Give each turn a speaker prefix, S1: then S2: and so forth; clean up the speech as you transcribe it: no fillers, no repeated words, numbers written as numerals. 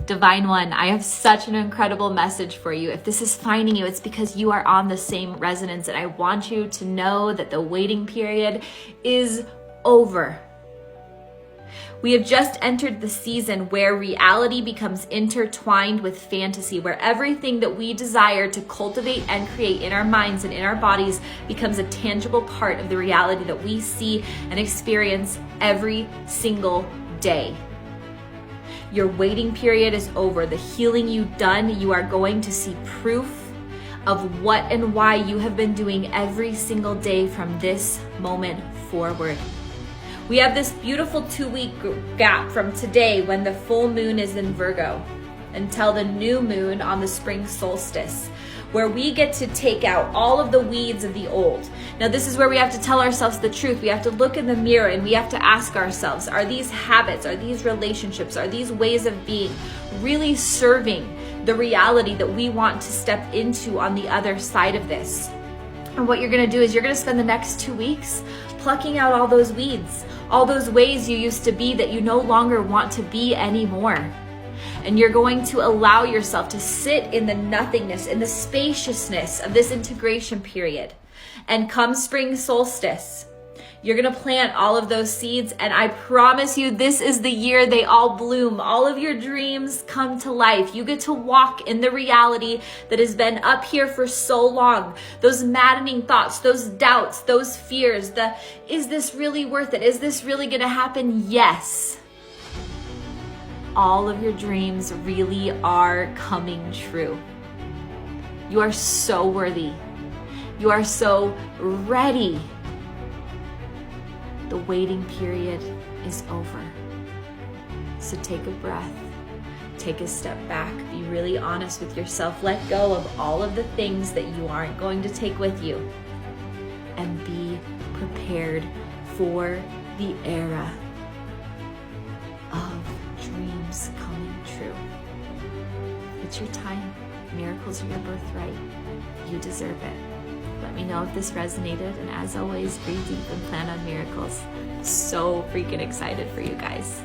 S1: Divine One, I have such an incredible message for you. If this is finding you, it's because you are on the same resonance, and I want you to know that the waiting period is over. We have just entered the season where reality becomes intertwined with fantasy, where everything that we desire to cultivate and create in our minds and in our bodies becomes a tangible part of the reality that we see and experience every single day. Your waiting period is over. The healing you've done, you are going to see proof of what and why you have been doing every single day from this moment forward. We have this beautiful 2-week gap from today when the full moon is in Virgo until the new moon on the spring solstice, where we get to take out all of the weeds of the old. Now, this is where we have to tell ourselves the truth. We have to look in the mirror and we have to ask ourselves, are these habits, are these relationships, are these ways of being really serving the reality that we want to step into on the other side of this? And what you're gonna do is you're gonna spend the next 2 weeks plucking out all those weeds, all those ways you used to be that you no longer want to be anymore. And you're going to allow yourself to sit in the nothingness, in the spaciousness of this integration period. And come spring solstice, you're gonna plant all of those seeds, and I promise you, this is the year they all bloom. All of your dreams come to life. You get to walk in the reality that has been up here for so long. Those maddening thoughts, those doubts, those fears, is this really worth it? Is this really gonna happen? Yes. All of your dreams really are coming true. You are so worthy. You are so ready. The waiting period is over. So take a breath, take a step back, be really honest with yourself, let go of all of the things that you aren't going to take with you, and be prepared for the era of dreams coming true. It's your time. Miracles are your birthright. You deserve it. Let me know if this resonated, and as always, breathe deep and plan on miracles. So freaking excited for you guys.